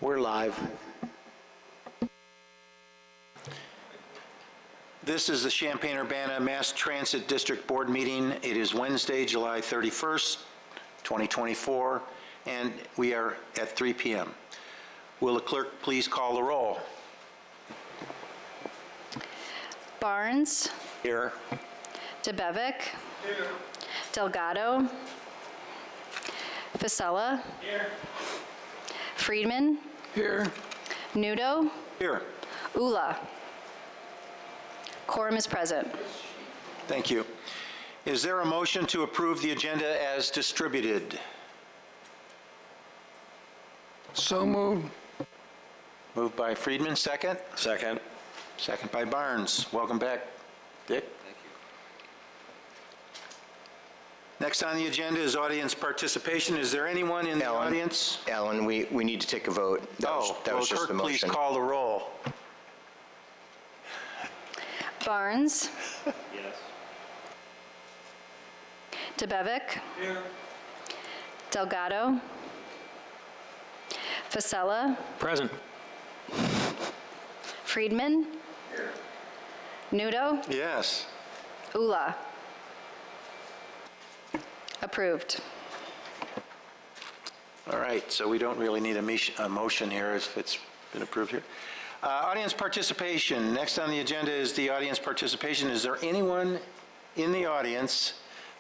We're live. This is the Champaign-Urbana Mass Transit District Board meeting. It is Wednesday, July 31st, 2024, and we are at 3 p.m. Will the clerk please call the roll? Barnes. Here. DeBevick. Here. Delgado. Fasella. Here. Friedman. Here. Nudo. Here. Ula. Quorum is present. Thank you. Is there a motion to approve the agenda as distributed? So moved. Moved by Friedman, second? Second. Second by Barnes. Welcome back, Dick. Thank you. Next on the agenda is audience participation. Is there anyone in the audience? Alan, we need to take a vote. That was just the motion. Please call the roll. Barnes. Yes. DeBevick. Here. Delgado. Fasella. Present. Friedman. Nudo. Yes. Ula. Approved. All right, so we don't really need a motion here if it's been approved here. Audience participation. Next on the agenda is the audience participation. Is there anyone in the audience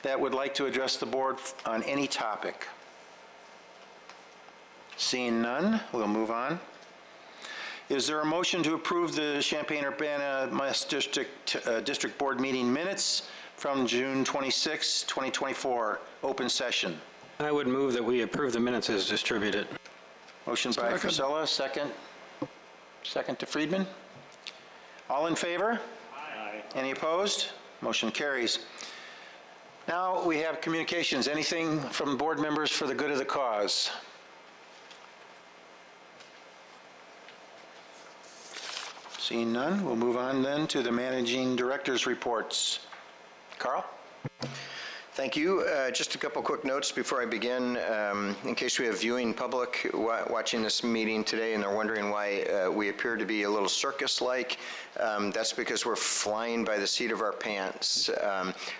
that would like to address the board on any topic? Seeing none, we'll move on. Is there a motion to approve the Champaign-Urbana Mass District Board meeting minutes from June 26, 2024, open session? I would move that we approve the minutes as distributed. Motion by Fasella, second. Second to Friedman. All in favor? Aye. Any opposed? Motion carries. Now we have communications. Anything from board members for the good of the cause? Seeing none, we'll move on then to the managing director's reports. Carl? Thank you. Just a couple quick notes before I begin. In case we have viewing public watching this meeting today and they're wondering why we appear to be a little circus-like, that's because we're flying by the seat of our pants.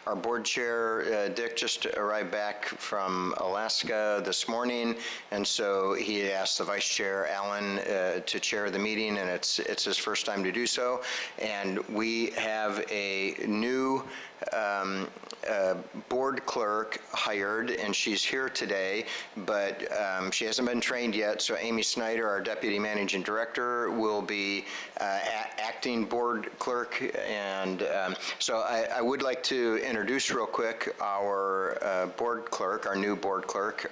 Our board chair, Dick, just arrived back from Alaska this morning, and so he had asked the vice chair, Alan, to chair the meeting, and it's his first time to do so. And we have a new board clerk hired, and she's here today, but she hasn't been trained yet, so Amy Snyder, our deputy managing director, will be acting board clerk. And so I would like to introduce real quick our board clerk, our new board clerk,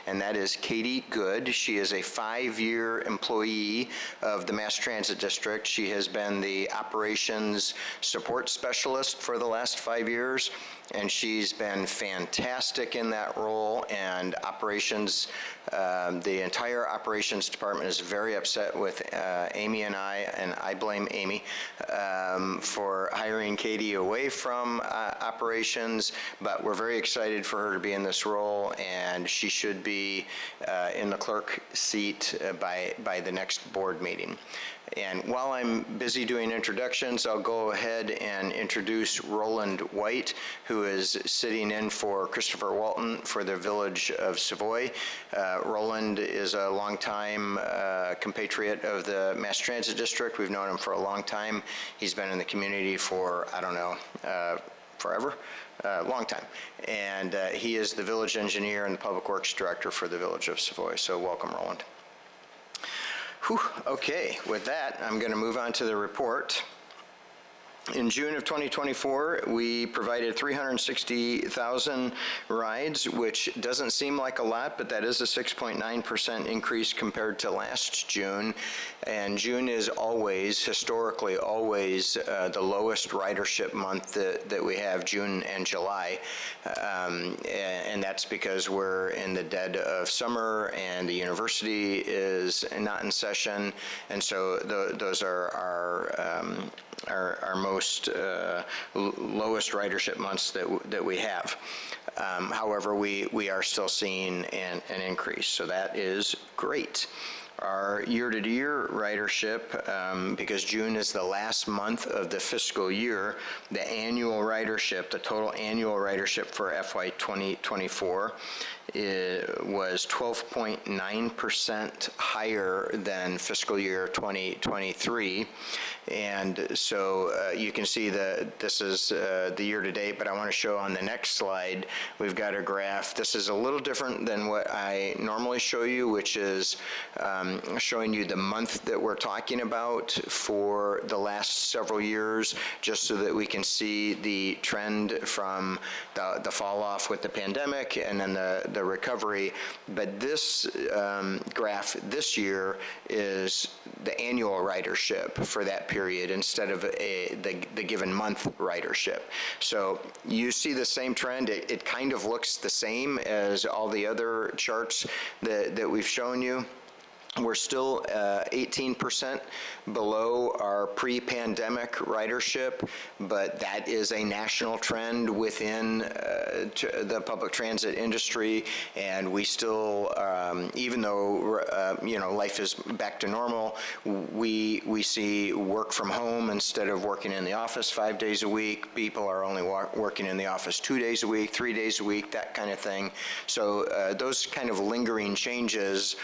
and that is Katie Good. She is a 5-year employee of the Mass Transit District. She has been the operations support specialist for the last 5 years, and she's been fantastic in that role. And operations, the entire operations department is very upset with Amy and I blame Amy for hiring Katie away from operations, but we're very excited for her to be in this role, and she should be in the clerk seat by the next board meeting. And while I'm busy doing introductions, I'll go ahead and introduce Roland White, who is sitting in for Christopher Walton for the Village of Savoy. Roland is a longtime compatriot of the Mass Transit District. We've known him for a long time. He's been in the community for, I don't know, forever. Long time. And he is the village engineer and the public works director for the Village of Savoy. So welcome, Roland. Whew. Okay, with that, I'm going to move on to the report. In June of 2024, we provided 360,000 rides, which doesn't seem like a lot, but that is a 6.9% increase compared to last June. And June is always, historically always, the lowest ridership month that we have, June and July. And that's because we're in the dead of summer and the university is not in session. And so those are our most lowest ridership months that we have. However, we are still seeing an increase, so that is great. Our year-to-year ridership, because June is the last month of the fiscal year, the annual ridership, the total annual ridership for FY 2024 was 12.9% higher than fiscal year 2023. And so you can see that this is the year-to-date, but I want to show on the next slide, we've got a graph. This is a little different than what I normally show you, which is showing you the month that we're talking about for the last several years, just so that we can see the trend from the fall off with the pandemic and then the recovery. But this graph this year is the annual ridership for that period instead of the given month ridership. So you see the same trend. It kind of looks the same as all the other charts that we've shown you. We're still 18% below our pre-pandemic ridership, but that is a national trend within the public transit industry, and we still, even though life is back to normal, we see work from home instead of working in the office 5 days a week. People are only working in the office 2 days a week, 3 days a week, that kind of thing. So those kind of lingering changes,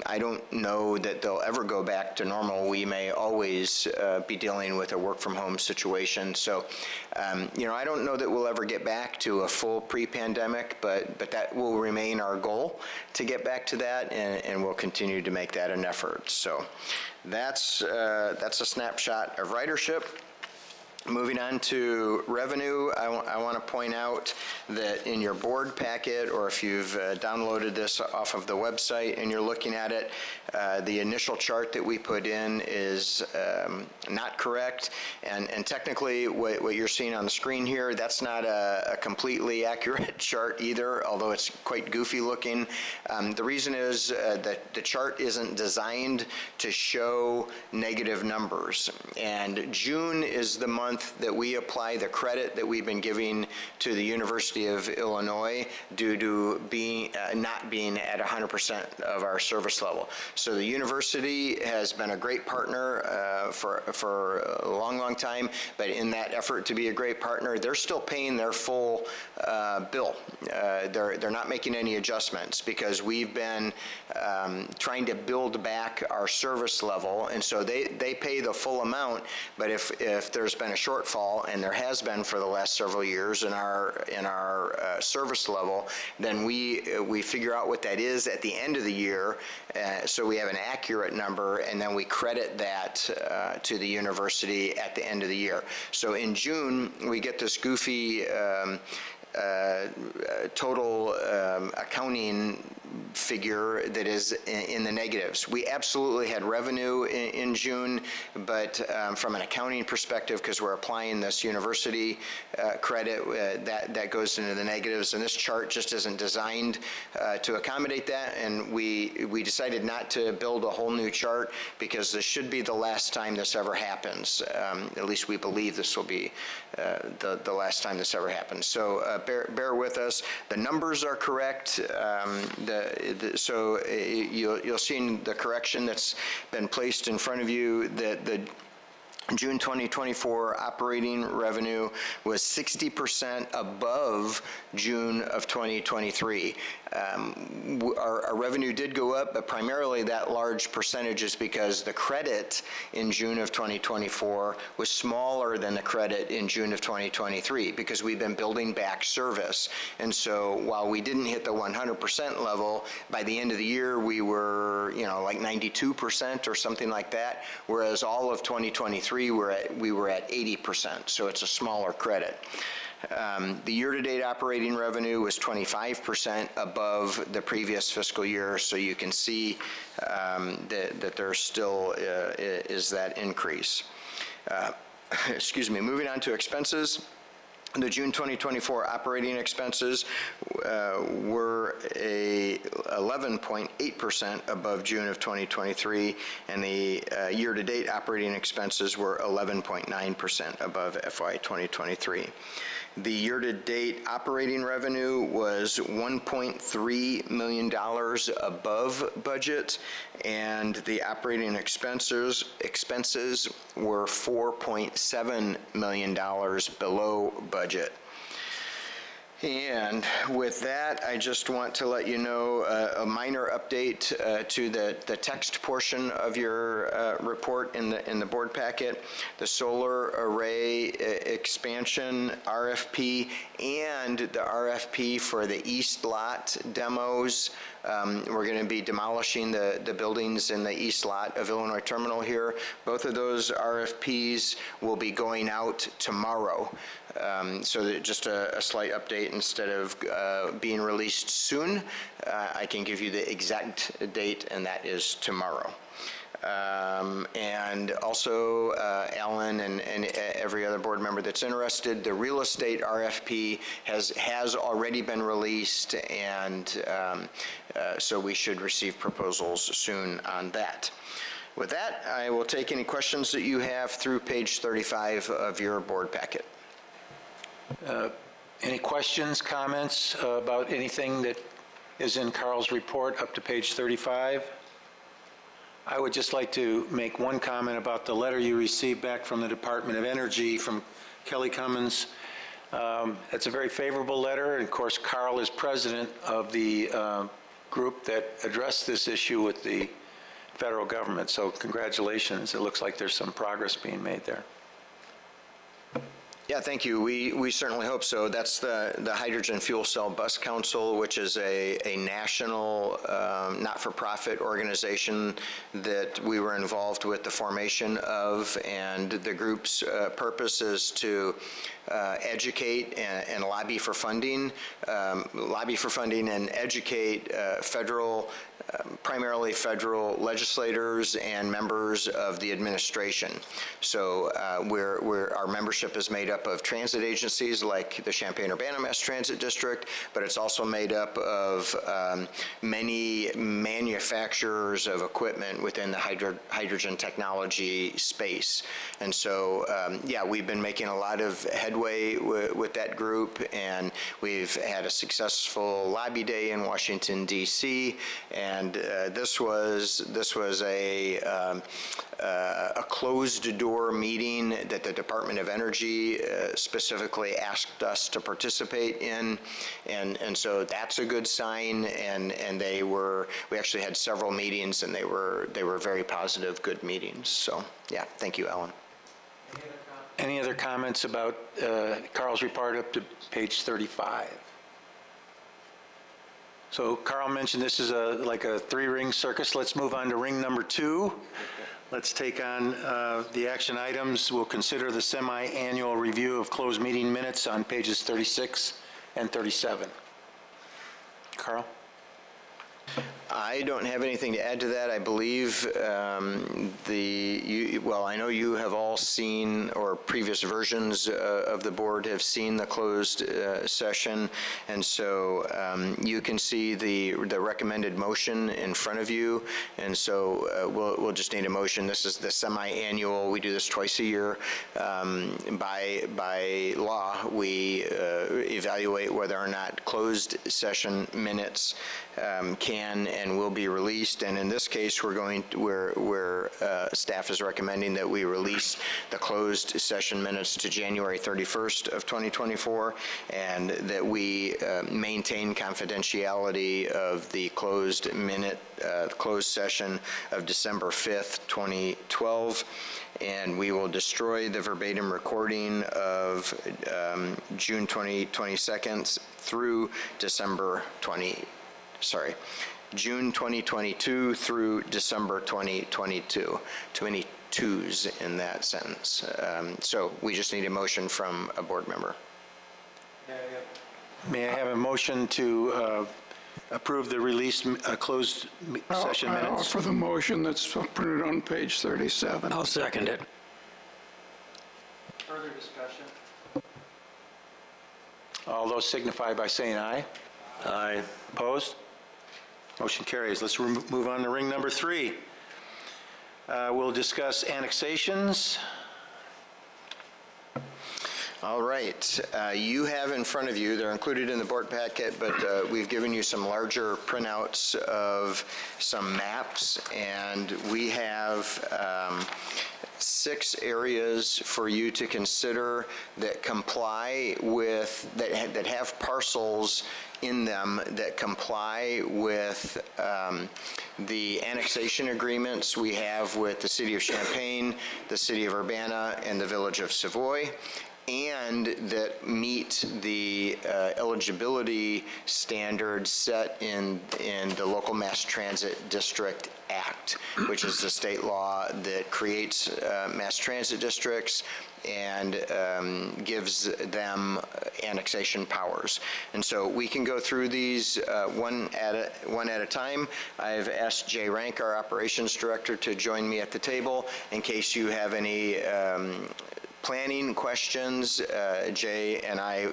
I don't know that they'll ever go back to normal. We may always be dealing with a work from home situation. So, I don't know that we'll ever get back to a full pre-pandemic, but that will remain our goal to get back to that, and we'll continue to make that an effort. So that's a snapshot of ridership. Moving on to revenue, I want to point out that in your board packet, or if you've downloaded this off of the website and you're looking at it, the initial chart that we put in is not correct. And technically, what you're seeing on the screen here, that's not a completely accurate chart either, although it's quite goofy looking. The reason is that the chart isn't designed to show negative numbers. And June is the month that we apply the credit that we've been giving to the University of Illinois due to not being at 100% of our service level. So the university has been a great partner for a long, long time, but in that effort to be a great partner, they're still paying their full bill. They're not making any adjustments because we've been trying to build back our service level, and so they pay the full amount, but if there's been a shortfall, and there has been for the last several years in our service level, then we figure out what that is at the end of the year, so we have an accurate number, and then we credit that to the university at the end of the year. So in June, we get this goofy total accounting figure that is in the negatives. We absolutely had revenue in June, but from an accounting perspective, because we're applying this university credit, that goes into the negatives, and this chart just isn't designed to accommodate that, and we decided not to build a whole new chart because this should be the last time this ever happens. At least we believe this will be the last time this ever happens. So bear with us. The numbers are correct. So you'll see in the correction that's been placed in front of you that the June 2024 operating revenue was 60% above June of 2023. Our revenue did go up, but primarily that large percentage is because the credit in June of 2024 was smaller than the credit in June of 2023 because we've been building back service. And so while we didn't hit the 100% level, by the end of the year we were, like 92% or something like that, whereas all of 2023 we were at 80%, so it's a smaller credit. The year-to-date operating revenue was 25% above the previous fiscal year, so you can see that there still is that increase. Excuse me, moving on to expenses. The June 2024 operating expenses were 11.8% above June of 2023, and the year-to-date operating expenses were 11.9% above FY 2023. The year-to-date operating revenue was $1.3 million above budget, and the operating expenses were $4.7 million below budget. And with that, I just want to let you know a minor update to the text portion of your report in the board packet. The solar array expansion RFP and the RFP for the east lot demos. We're going to be demolishing the buildings in the east lot of Illinois Terminal here. Both of those RFPs will be going out tomorrow. So that just a slight update, instead of being released soon, I can give you the exact date, and that is tomorrow. And also, Alan and every other board member that's interested, the real estate RFP has already been released, and so we should receive proposals soon on that. With that, I will take any questions that you have through page 35 of your board packet. Any questions, comments about anything that is in Carl's report up to page 35? I would just like to make one comment about the letter you received back from the Department of Energy from Kelly Cummins. It's a very favorable letter, and of course Carl is president of the group that addressed this issue with the federal government, so congratulations. It looks like there's some progress being made there. Yeah, thank you. We certainly hope so. That's the Hydrogen Fuel Cell Bus Council, which is a national not-for-profit organization that we were involved with the formation of, and the group's purpose is to educate and lobby for funding, and educate primarily federal legislators and members of the administration. So our membership is made up of transit agencies like the Champaign-Urbana Mass Transit District, but it's also made up of many manufacturers of equipment within the hydrogen technology space. And so, yeah, we've been making a lot of headway with that group, and we've had a successful lobby day in Washington, D.C., and this was a closed-door meeting that the Department of Energy specifically asked us to participate in, and so that's a good sign. And we actually had several meetings, and they were very positive, good meetings. So yeah, thank you, Ellen. Any other comments about Carl's report up to page 35? So Carl mentioned this is like a three-ring circus. Let's move on to ring number 2. Let's take on the action items. We'll consider the semi-annual review of closed meeting minutes on pages 36 and 37. Carl? I don't have anything to add to that. I believe well, I know you have all seen, or previous versions of the board have seen the closed session, and so you can see the recommended motion in front of you, and so we'll just need a motion. This is the semi-annual. We do this twice a year. By law, we evaluate whether or not closed session minutes can and will be released, and in this case, staff is recommending that we release the closed session minutes to January 31st of 2024, and that we maintain confidentiality of the closed session of December 5th, 2012, and we will destroy the verbatim recording of June 22nd through June 2022 through December 2022. Too many twos in that sentence. So we just need a motion from a board member. May I have a motion to approve the released closed session I minutes? offer the motion that's printed on page 37. I'll second it. Further discussion? All those signify by saying aye. Aye. Opposed? Motion carries. Let's move on to ring number 3. We'll discuss annexations. All right. You have in front of you, they're included in the board packet, but we've given you some larger printouts of some maps, and we have 6 areas for you to consider that comply with, that have parcels in them that comply with the annexation agreements we have with the City of Champaign, the City of Urbana, and the Village of Savoy, and that meet the eligibility standards set in the Local Mass Transit District Act, which is the state law that creates mass transit districts and gives them annexation powers. And so we can go through these one at a time. I've asked Jay Rank, our operations director, to join me at the table in case you have any planning questions. Jay and I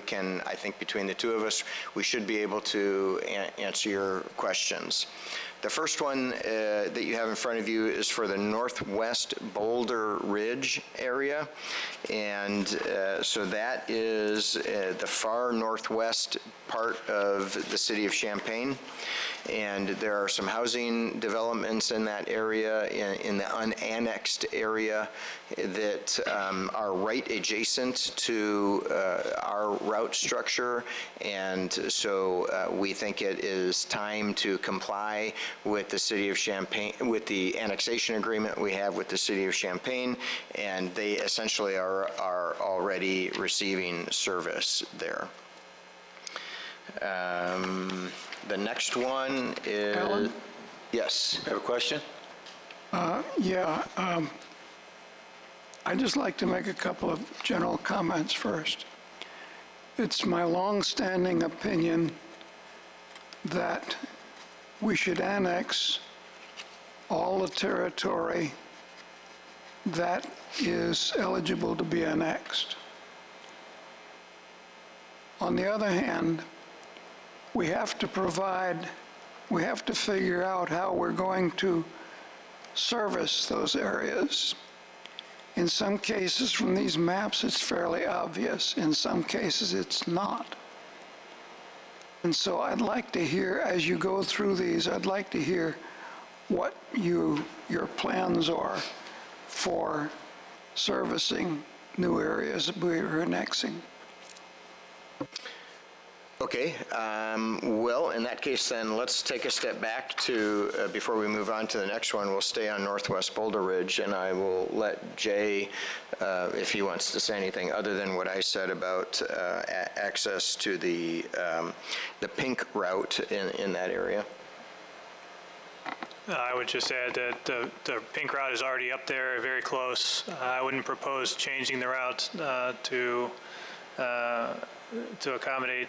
think between the two of us, we should be able to answer your questions. The first one that you have in front of you is for the Northwest Boulder Ridge area. And so that is the far northwest part of the city of Champaign. And there are some housing developments in that area, in the unannexed area, that are right adjacent to our route structure. And so we think it is time to comply with the city of Champaign, with the annexation agreement we have with the city of Champaign, and they essentially are already receiving service there. The next one is... Alan? Yes. Have a question? Yeah, I'd just like to make a couple of general comments first. It's my long-standing opinion that we should annex all the territory that is eligible to be annexed. On the other hand, we have to figure out how we're going to service those areas. In some cases from these maps, it's fairly obvious. In some cases, it's not. And so I'd like to hear, as you go through these, I'd like to hear what your plans are for servicing new areas we're annexing. Okay, well, in that case then, let's take a step back to, before we move on to the next one, we'll stay on Northwest Boulder Ridge, and I will let Jay, if he wants to say anything other than what I said about access to the pink route in that area. I would just add that the pink route is already up there, very close. I wouldn't propose changing the route to accommodate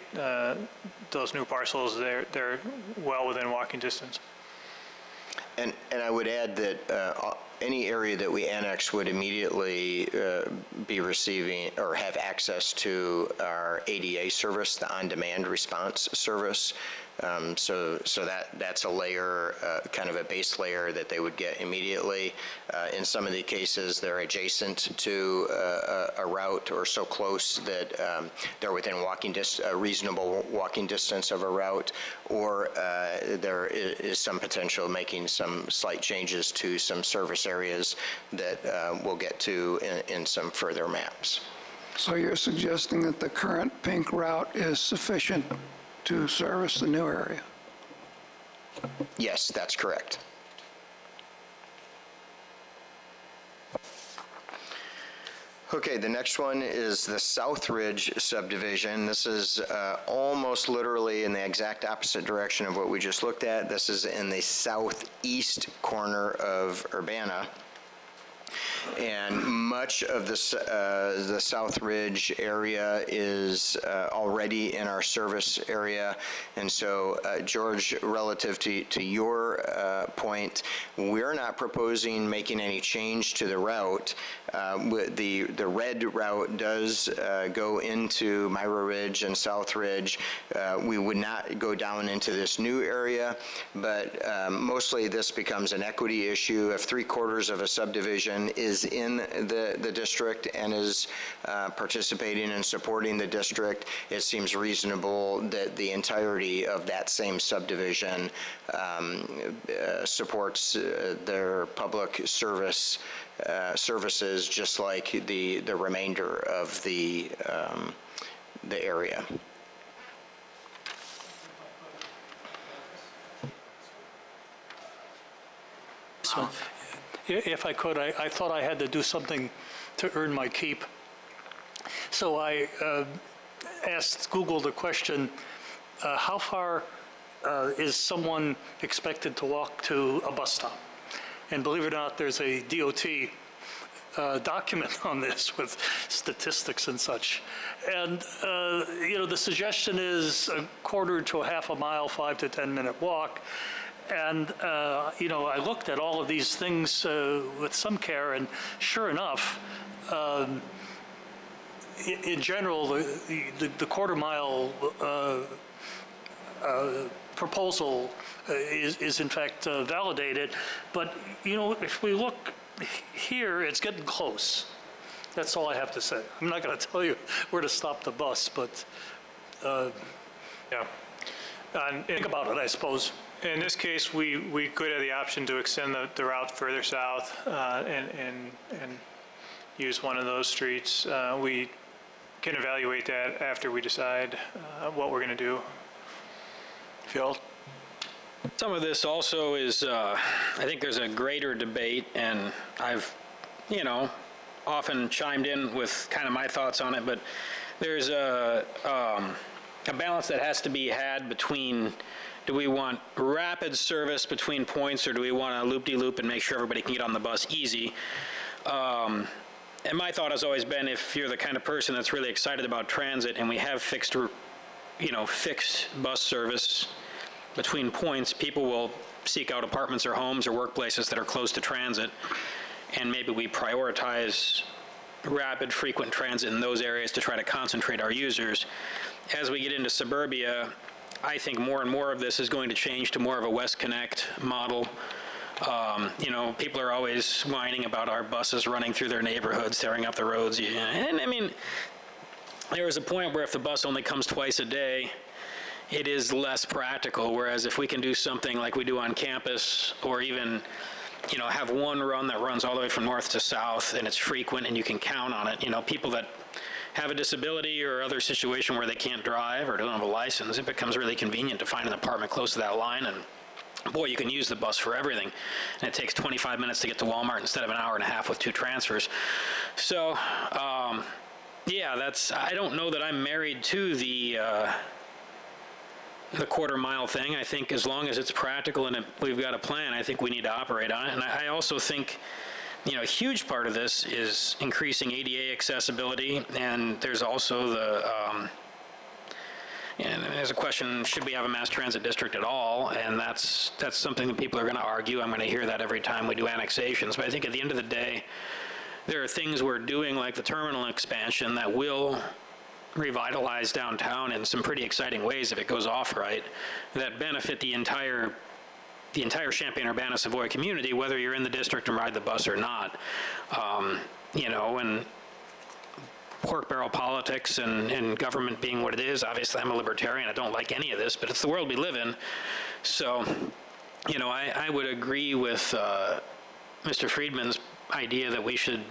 those new parcels. They're well within walking distance. And I would add that any area that we annex would immediately be receiving or have access to our ADA service, the on-demand response service. So that's a layer, kind of a base layer that they would get immediately. In some of the cases, they're adjacent to a route or so close that they're within a reasonable walking distance of a route, or there is some potential making some slight changes to some service areas that we'll get to in some further maps. So you're suggesting that the current pink route is sufficient to service the new area? Yes, that's correct. Okay, the next one is the South Ridge subdivision. This is almost literally in the exact opposite direction of what we just looked at. This is in the southeast corner of Urbana. And much of the South Ridge area is already in our service area. And so, George, relative to your point, we're not proposing making any change to the route. The red route does go into Myra Ridge and South Ridge. We would not go down into this new area, but mostly this becomes an equity issue. If 3/4 of a subdivision is is in the district and is participating and supporting the district, it seems reasonable that the entirety of that same subdivision supports their public services, just like the remainder of the area. If I could, I thought I had to do something to earn my keep. So I asked Google the question, how far is someone expected to walk to a bus stop? And believe it or not, there's a DOT document on this with statistics and such. And, the suggestion is a quarter to a half a mile, 5 to 10 minute walk. And, I looked at all of these things with some care, and sure enough, in general, the quarter mile proposal is in fact validated. But, if we look here, it's getting close. That's all I have to say. I'm not going to tell you where to stop the bus, but, Yeah. And think about it, I suppose. in this case, we could have the option to extend the route further south and use one of those streets. We can evaluate that after we decide what we're going to do. Phil? Some of this also is, I think there's a greater debate, and I've, often chimed in with kind of my thoughts on it, but there's a balance that has to be had between, do we want rapid service between points, or do we want to loop-de-loop and make sure everybody can get on the bus easy? And my thought has always been, if you're the kind of person that's really excited about transit and we have fixed bus service between points, people will seek out apartments or homes or workplaces that are close to transit, and maybe we prioritize rapid, frequent transit in those areas to try to concentrate our users. As we get into suburbia, I think more and more of this is going to change to more of a West Connect model. People are always whining about our buses running through their neighborhoods, tearing up the roads. And I mean, there is a point where if the bus only comes twice a day, it is less practical, whereas if we can do something like we do on campus, or even, have one run that runs all the way from north to south, and it's frequent and you can count on it, people that have a disability or other situation where they can't drive or don't have a license, it becomes really convenient to find an apartment close to that line, and boy, you can use the bus for everything. And it takes 25 minutes to get to Walmart instead of an hour and a half with 2 transfers. So, yeah, I don't know that I'm married to the quarter mile thing. I think as long as it's practical and we've got a plan, I think we need to operate on it. And I also think, a huge part of this is increasing ADA accessibility, and there's also and there's a question, should we have a mass transit district at all? And that's something that people are going to argue. I'm going to hear that every time we do annexations. But I think at the end of the day, there are things we're doing, like the terminal expansion, that will revitalize downtown in some pretty exciting ways if it goes off right, that benefit the entire Champaign-Urbana Savoy community, whether you're in the district and ride the bus or not. And pork barrel politics and government being what it is, obviously I'm a libertarian, I don't like any of this, but it's the world we live in. So, I would agree with Mr. Friedman's idea that we should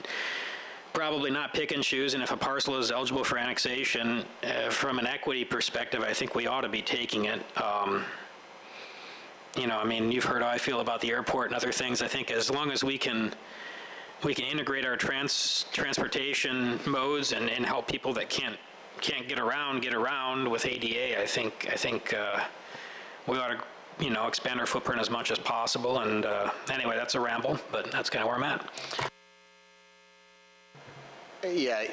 probably not pick and choose, and if a parcel is eligible for annexation, from an equity perspective, I think we ought to be taking it. You've heard how I feel about the airport and other things. I think as long as we can integrate our transportation modes and help people that can't get around with ADA, I think we ought to expand our footprint as much as possible. And anyway, that's a ramble, but that's kind of where I'm at. Yeah,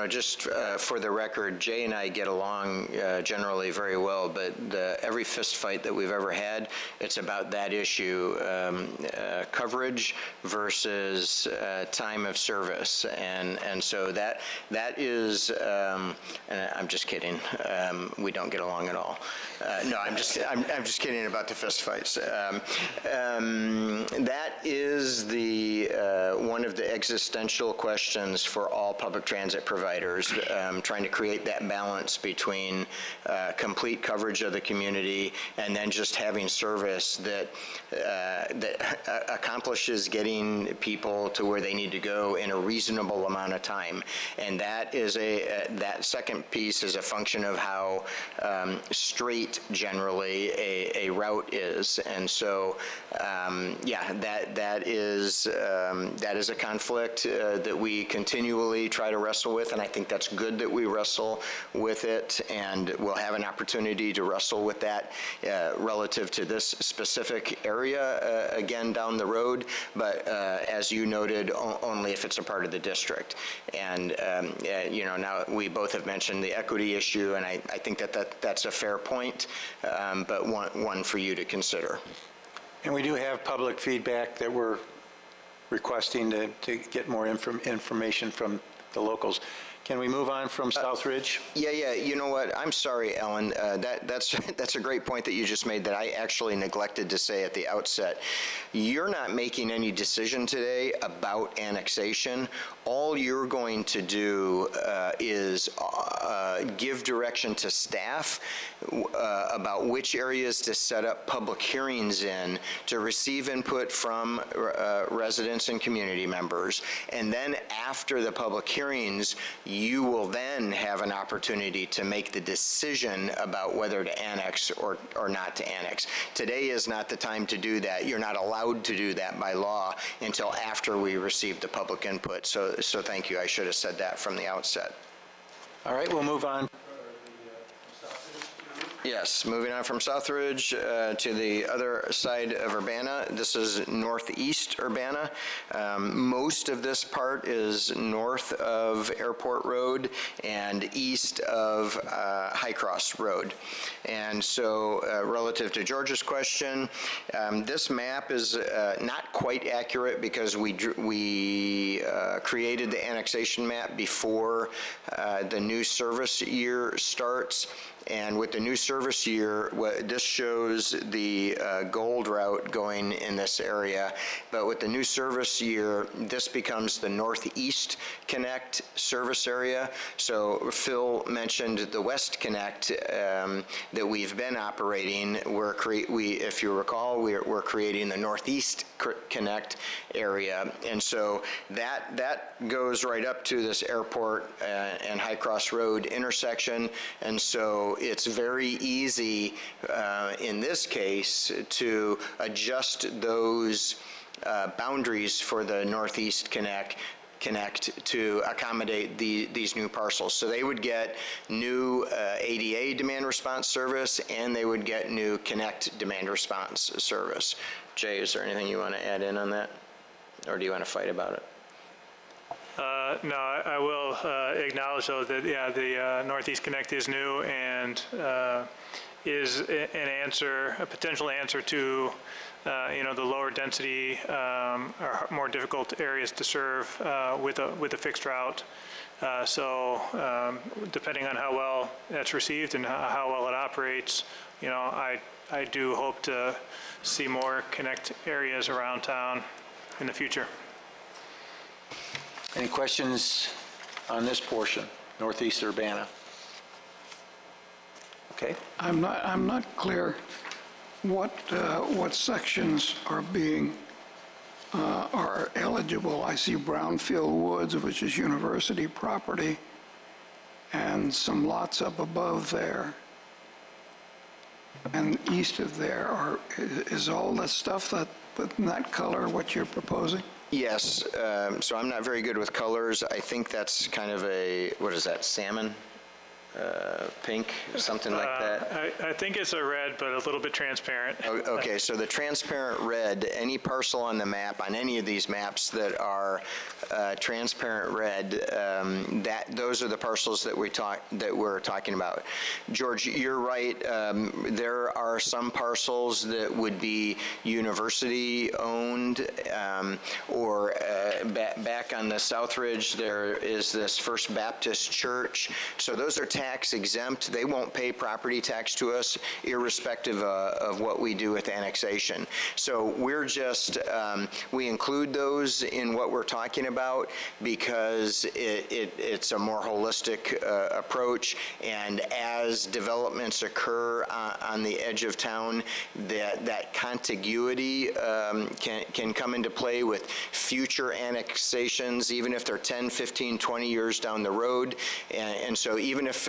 just for the record, Jay and I get along generally very well, but every fist fight that we've ever had, it's about that issue, coverage versus time of service, and so that is, and I'm just kidding. We don't get along at all. No, I'm just kidding about the fist fights. That is the one of the existential questions for all public transit providers, trying to create that balance between complete coverage of the community and then just having service that accomplishes getting people to where they need to go in a reasonable amount of time. And that is that second piece is a function of how straight generally a route is. And so, yeah, that is a conflict that we continually try to wrestle with, and I think that's good that we wrestle with it, and we'll have an opportunity to wrestle with that relative to this specific area again down the road, but as you noted, only if it's a part of the district. And now we both have mentioned the equity issue, and I think that's a fair point, but one for you to consider. And we do have public feedback that we're requesting to get more information from the locals. Can we move on from Southridge? Yeah, you know what? I'm sorry, Ellen. That's a great point that you just made that I actually neglected to say at the outset. You're not making any decision today about annexation. All you're going to do is give direction to staff about which areas to set up public hearings in to receive input from residents and community members. And then after the public hearings, you will then have an opportunity to make the decision about whether to annex or not to annex. Today is not the time to do that. You're not allowed to do that by law until after we receive the public input. So thank you. I should have said that from the outset. All right, we'll move on. Yes, moving on from Southridge to the other side of Urbana. This is northeast Urbana. Most of this part is north of Airport Road and east of High Cross Road. And so relative to George's question, this map is not quite accurate because we created the annexation map before the new service year starts. And with the new service year, this shows the gold route going in this area. But with the new service year, this becomes the Northeast Connect service area. So Phil mentioned the West Connect that we've been operating. If you recall, we're creating the Northeast Connect area. And so that goes right up to this airport and High Cross Road intersection. And so it's very easy in this case to adjust those boundaries for the Northeast Connect to accommodate these new parcels. So they would get new ADA demand response service, and they would get new Connect demand response service. Jay, is there anything you want to add in on that? Or do you want to fight about it? No, I will acknowledge, though, that, yeah, the Northeast Connect is new and is a potential answer to, the lower density or more difficult areas to serve with a fixed route. So depending on how well that's received and how well it operates, I do hope to see more Connect areas around town in the future. Any questions on this portion, Northeast Urbana? Okay. I'm not clear what sections are eligible. I see Brownfield Woods, which is university property, and some lots up above there. And east of there is all that stuff in that color what you're proposing? Yes, so I'm not very good with colors. I think that's kind of what is that, salmon? pink, something like that? I think it's a red, but a little bit transparent. Okay, so the transparent red, any parcel on the map, on any of these maps that are transparent red, those are the parcels that we're talking about. George, you're right. There are some parcels that would be university-owned, or back on the South Ridge, there is this First Baptist Church. So those are tax exempt. They won't pay property tax to us irrespective of what we do with annexation. So we're just, we include those in what we're talking about because it's a more holistic approach, and as developments occur on the edge of town, that contiguity can come into play with future annexations, even if they're 10, 15, 20 years down the road. And so even if,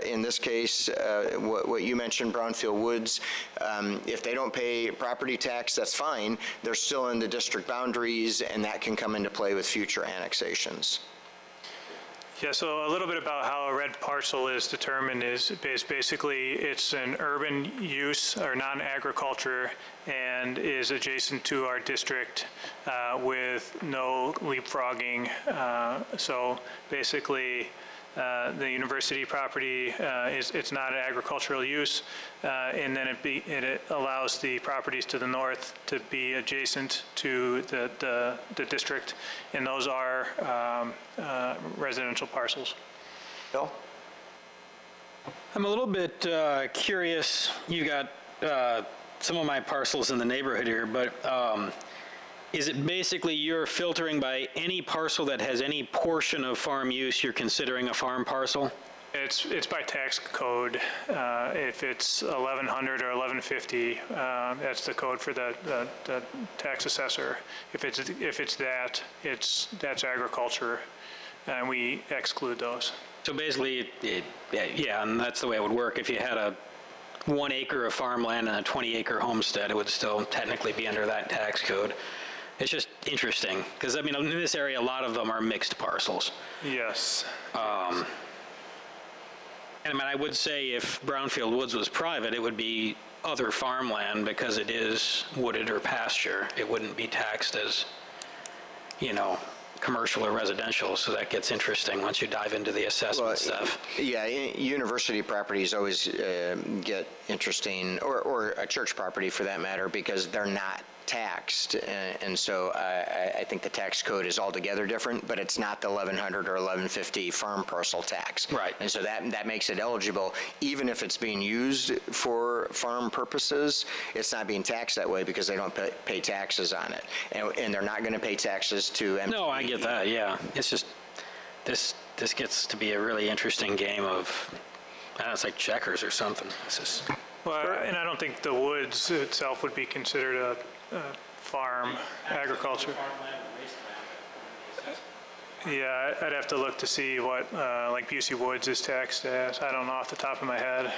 in this case, what you mentioned, Brownfield Woods, if they don't pay property tax, that's fine. They're still in the district boundaries, and that can come into play with future annexations. Yeah, so a little bit about how a red parcel is determined is basically it's an urban use or non-agriculture and is adjacent to our district with no leapfrogging. So basically, the university property it's not an agricultural use, and then it allows the properties to the north to be adjacent to the district, and those are residential parcels. Bill? I'm a little bit curious. You got some of my parcels in the neighborhood here, but is it basically you're filtering by any parcel that has any portion of farm use you're considering a farm parcel? It's by tax code. If it's 1100 or 1150, that's the code for the tax assessor. If it's that's agriculture, and we exclude those. So basically, yeah, and that's the way it would work. If you had a 1 acre of farmland and a 20-acre homestead, it would still technically be under that tax code. It's just interesting, because, I mean, in this area, a lot of them are mixed parcels. Yes. And I mean, I would say if Brownfield Woods was private, it would be other farmland because it is wooded or pasture. It wouldn't be taxed as, commercial or residential, so that gets interesting once you dive into the assessment stuff. Yeah, university properties always get interesting, or a church property for that matter, because they're not taxed, and so I think the tax code is altogether different, but it's not the 1100 or 1150 farm parcel tax. Right. And so that makes it eligible, even if it's being used for farm purposes. It's not being taxed that way because they don't pay taxes on it, and they're not going to pay taxes to MTD. No, I get that, yeah. It's just, this gets to be a really interesting game of, I don't know, it's like checkers or something. It's just... Well, and I don't think the woods itself would be considered a farm agriculture. Yeah, I'd have to look to see what like Busey Woods is taxed as. I don't know off the top of my head.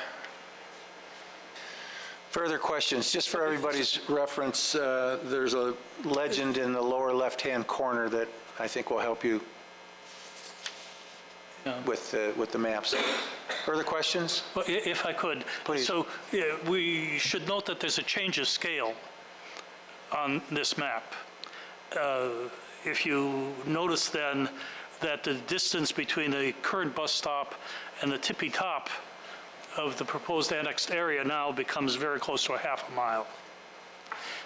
Further questions? Just for everybody's reference, there's a legend in the lower left-hand corner that I think will help you with the maps. Further questions? Well, if I could. Please. So we should note that there's a change of scale on this map. If you notice then that the distance between the current bus stop and the tippy top of the proposed annexed area now becomes very close to a half a mile.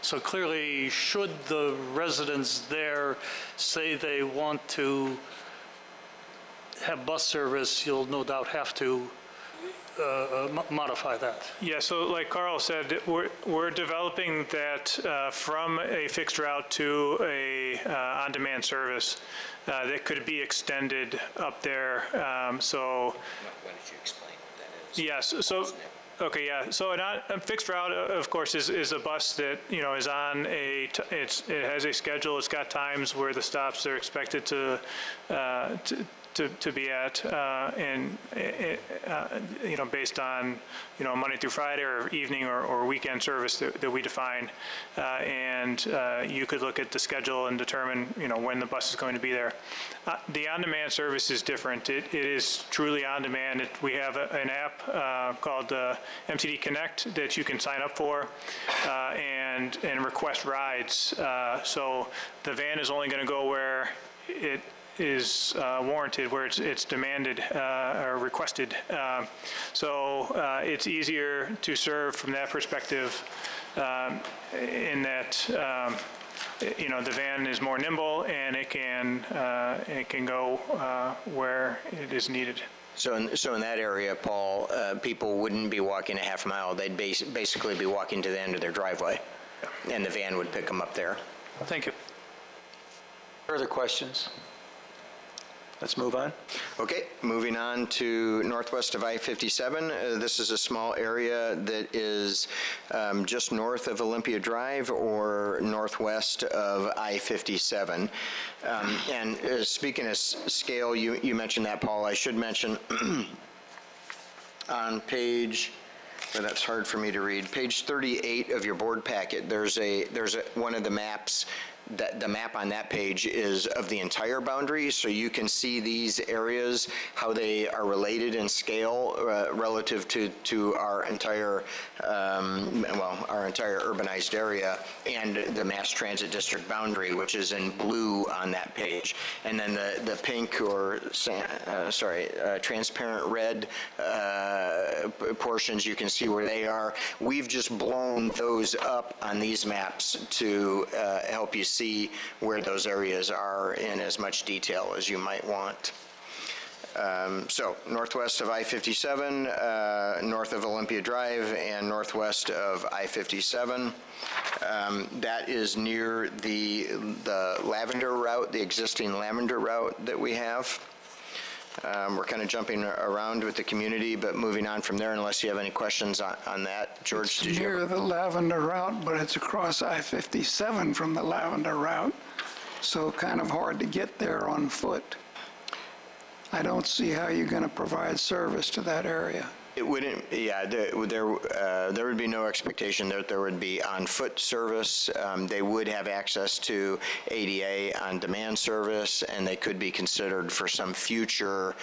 So clearly, should the residents there say they want to have bus service, you'll no doubt have to modify that. Yeah, so like Carl said, we're developing that from a fixed route to a on-demand service that could be extended up there. So. Why don't you explain what that is? Yes, okay, yeah. So a fixed route, of course, is a bus that, is on it has a schedule. It's got times where the stops are expected to to be at, and, based on, Monday through Friday or evening or weekend service that we define. And you could look at the schedule and determine, when the bus is going to be there. The on-demand service is different. It is truly on-demand. We have an app called MTD Connect that you can sign up for and request rides. So the van is only going to go where it is warranted, where it's demanded or requested. So it's easier to serve from that perspective in that, the van is more nimble and it can go where it is needed. So in that area, Paul, people wouldn't be walking a half mile. They'd basically be walking to the end of their driveway, and the van would pick them up there. Thank you. Further questions? Let's move on. Okay, moving on to northwest of I-57. This is a small area that is just north of Olympia Drive or northwest of I-57. And speaking of scale, you mentioned that, Paul. I should mention on page, that's hard for me to read, page 38 of your board packet, there's one of the maps. The map on that page is of the entire boundary, so you can see these areas, how they are related in scale relative to our entire, our entire urbanized area, and the Mass Transit District boundary, which is in blue on that page. And then the pink or, transparent red portions, you can see where they are. We've just blown those up on these maps to help you see where those areas are in as much detail as you might want. So northwest of I-57, north of Olympia Drive, and northwest of I-57. That is near the Lavender route, the existing Lavender route that we have. We're kind of jumping around with the community, but moving on from there, unless you have any questions on that. George, did you? Near the Lavender route, but it's across I-57 from the Lavender route, so kind of hard to get there on foot. I don't see how you're going to provide service to that area. It wouldn't, yeah, there would be no expectation that there would be on-foot service. They would have access to ADA on-demand service, and they could be considered for some future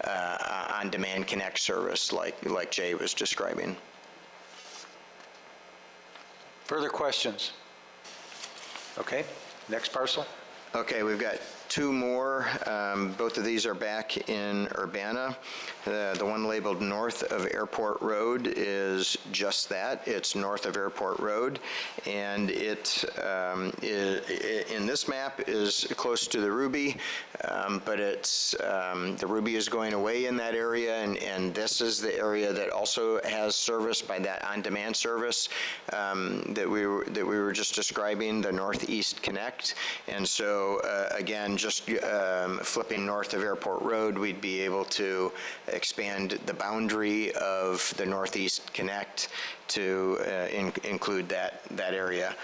on-demand connect service like Jay was describing. Further questions? Okay, next parcel. Okay, we've got two more. Both of these are back in Urbana. The one labeled north of Airport Road is just that. It's north of Airport Road, and it in this map is close to the Ruby, but it's the Ruby is going away in that area, and this is the area that also has service by that on-demand service that we were just describing, the Northeast Connect. And so again, just flipping north of Airport Road, we'd be able to expand the boundary of the Northeast Connect to include that area.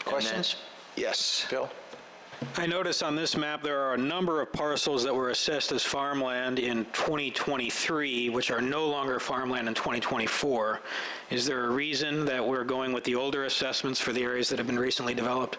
Questions? Yes. Bill? I notice on this map there are a number of parcels that were assessed as farmland in 2023, which are no longer farmland in 2024. Is there a reason that we're going with the older assessments for the areas that have been recently developed?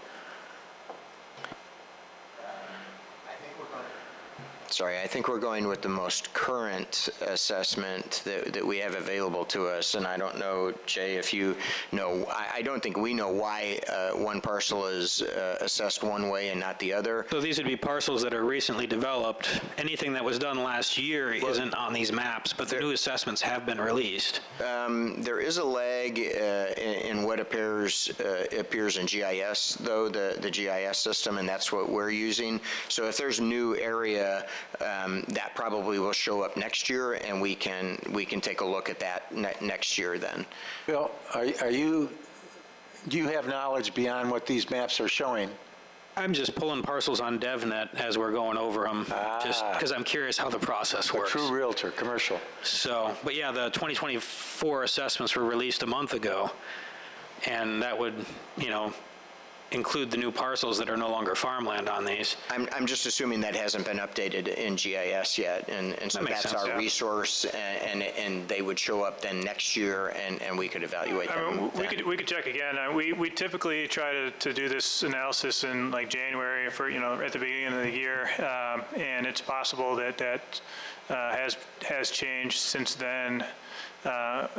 Sorry, I think we're going with the most current assessment that we have available to us, and I don't know, Jay, if you know, I don't think we know why one parcel is assessed one way and not the other. So these would be parcels that are recently developed. Anything that was done last year isn't on these maps, but the new assessments have been released. There is a lag in what appears in GIS, though, the GIS system, and that's what we're using. So if there's new area, that probably will show up next year, and we can take a look at that next year then. Bill, do you have knowledge beyond what these maps are showing? I'm just pulling parcels on DevNet as we're going over them, just because I'm curious how the process works. True realtor, commercial. So, but yeah, the 2024 assessments were released a month ago, and that would, include the new parcels that are no longer farmland on these. I'm just assuming that hasn't been updated in GIS yet, and so That makes that's sense, our yeah. resource, and they would show up then next year, and we could evaluate I them. mean, then. we could check again. We typically try to do this analysis in like January for, at the beginning of the year. And it's possible that has changed since then.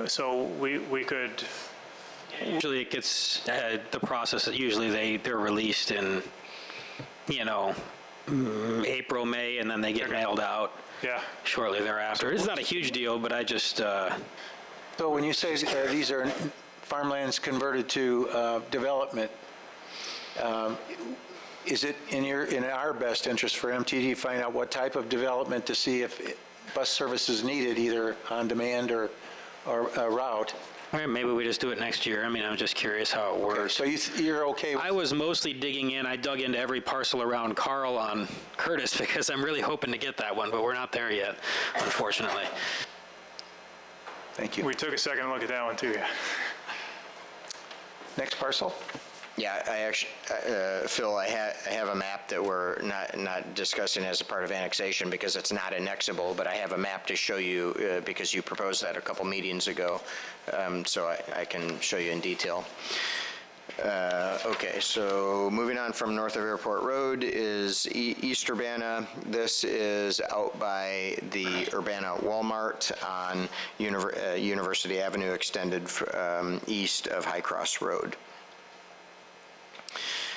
So we could, Usually it gets, the process, usually they're released in, April, May, and then they get mailed out yeah. shortly thereafter. It's not a huge deal, but I just, So when you say these are farmlands converted to development, is it in our best interest for MTD to find out what type of development to see if bus service is needed, either on demand or a route? maybe we just do it next year. I mean, I'm just curious how it works. So you're okay with I was mostly digging in. I dug into every parcel around Carl on Curtis because I'm really hoping to get that one, but we're not there yet, unfortunately. Thank you. We took a second look at that one too, yeah. Next parcel? Yeah, I actually, Phil, I have a map that we're not discussing as a part of annexation because it's not annexable, but I have a map to show you because you proposed that a couple meetings ago, so I can show you in detail. Okay, so moving on from north of Airport Road is East Urbana. This is out by the Urbana Walmart on University Avenue, extended east of High Cross Road.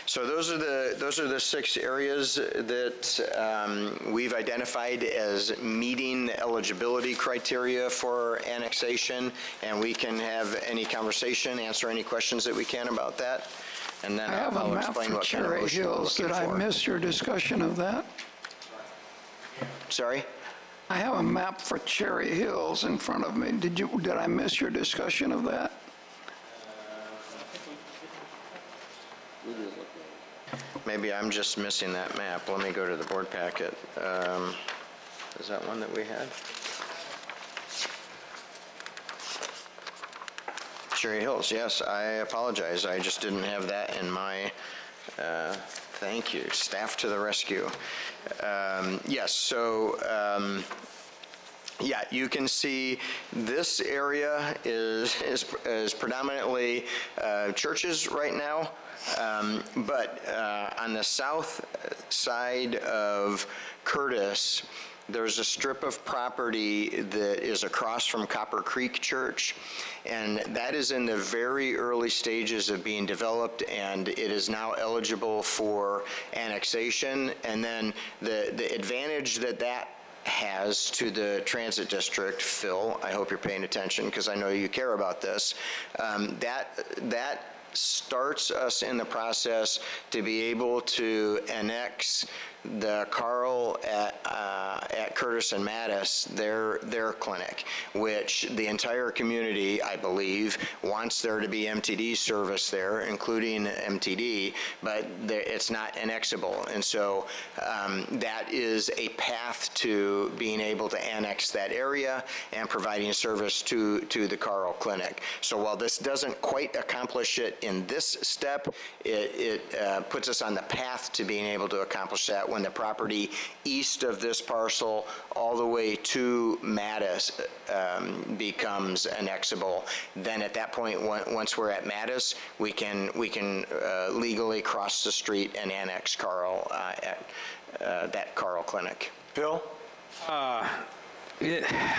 So those are the 6 areas that we've identified as meeting the eligibility criteria for annexation, and we can have any conversation, answer any questions that we can about that, and then I have a I'll map explain for what kind of Cherry motion we're Hills. looking Did I for. miss your discussion of that? Sorry? I have a map for Cherry Hills in front of me. Did I miss your discussion of that? Maybe I'm just missing that map. Let me go to the board packet. Is that one that we had? Cherry Hills, yes, I apologize. I just didn't have that in my, thank you, staff to the rescue. Yes, so, yeah, you can see this area is predominantly churches right now. But on the south side of Curtis, there's a strip of property that is across from Copper Creek Church, and that is in the very early stages of being developed, and it is now eligible for annexation. And then the advantage that has to the transit district, Phil, I hope you're paying attention because I know you care about this, that starts us in the process to be able to annex the Carl at Curtis and Mattis, their clinic, which the entire community, I believe, wants there to be MTD service there, including MTD, but it's not annexable. And so that is a path to being able to annex that area and providing service to the Carl clinic. So while this doesn't quite accomplish it in this step, it puts us on the path to being able to accomplish that when the property east of this parcel all the way to Mattis becomes annexable. Then at that point, once we're at Mattis, we can legally cross the street and annex Carl at that Carl clinic. Bill?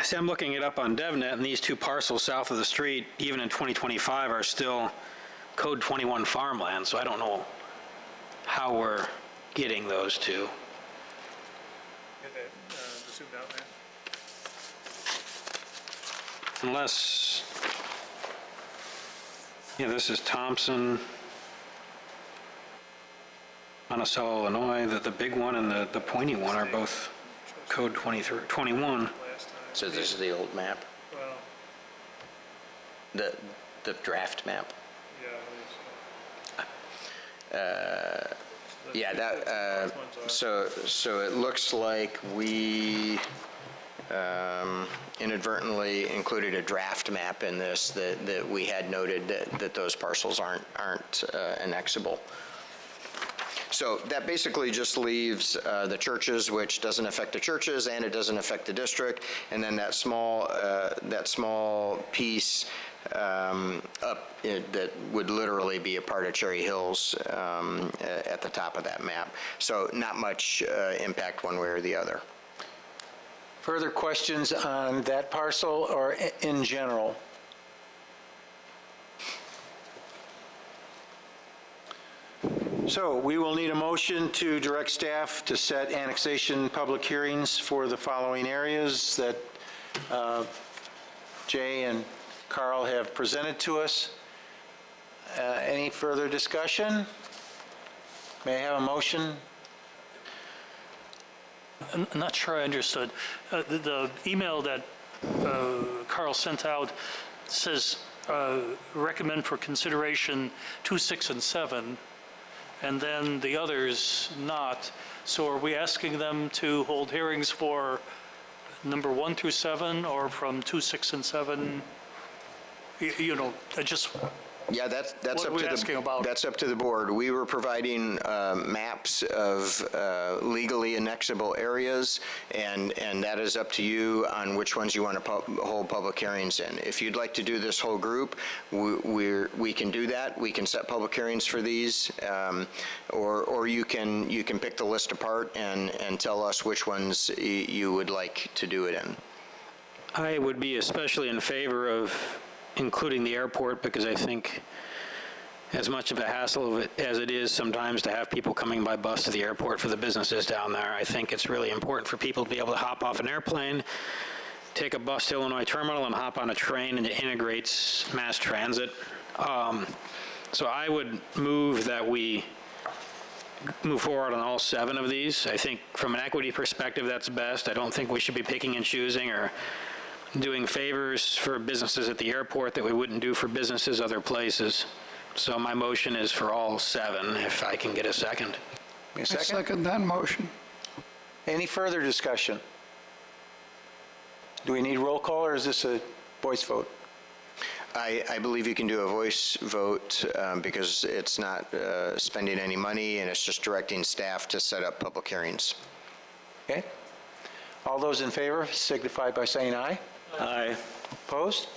See, I'm looking it up on DevNet, and these 2 parcels south of the street, even in 2025, are still Code 21 farmland, so I don't know how we're getting those 2. Get that zoomed out, man. Unless, yeah, this is Thompson, Monticello, Illinois. The big one and the pointy one are both Code 21. Last time. So this is the old map, Well, the draft map. yeah, Yeah, that, so it looks like we inadvertently included a draft map in this that we had noted that those parcels aren't annexable. So that basically just leaves the churches, which doesn't affect the churches and it doesn't affect the district, and then that small piece that would literally be a part of Cherry Hills at the top of that map. So not much impact one way or the other. Further questions on that parcel or in general? So we will need a motion to direct staff to set annexation public hearings for the following areas that Jay and Carl have presented to us. Any further discussion? May I have a motion? I'm not sure I understood. The email that Carl sent out says recommend for consideration 2, 6, and 7, and then the others not. So are we asking them to hold hearings for number 1 through 7, or from 2, 6, and 7? You know, I just, Yeah, that's What up are we to asking about? That's up to the board. We were providing maps of legally annexable areas, and that is up to you on which ones you want to hold public hearings in. If you'd like to do this whole group, we can do that. We can set public hearings for these, or you can pick the list apart and tell us which ones you would like to do it in. I would be especially in favor of including the airport, because I think as much of a hassle of it as it is sometimes to have people coming by bus to the airport for the businesses down there, I think it's really important for people to be able to hop off an airplane, take a bus to Illinois Terminal, and hop on a train, and it integrates mass transit. So I would move that we move forward on all 7 of these. I think from an equity perspective, that's best. I don't think we should be picking and choosing or doing favors for businesses at the airport that we wouldn't do for businesses other places. So my motion is for all 7, if I can get a second. A I second? second that motion. Any further discussion? Do we need roll call, or is this a voice vote? I believe you can do a voice vote because it's not spending any money, and it's just directing staff to set up public hearings. Okay. All those in favor signify by saying aye. Aye. Opposed?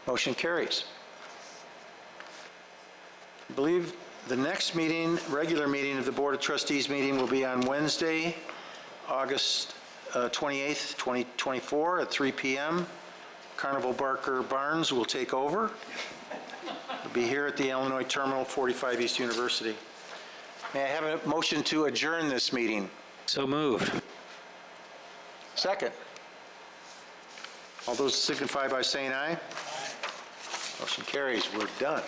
Motion carries. I believe the next meeting, regular meeting of the Board of Trustees meeting, will be on Wednesday, August 28th, 2024 at 3 p.m. Carnival Barker Barnes will take over. We'll be here at the Illinois Terminal, 45 East University. May I have a motion to adjourn this meeting? So moved. Second. All those signify by saying aye. Motion carries. We're done.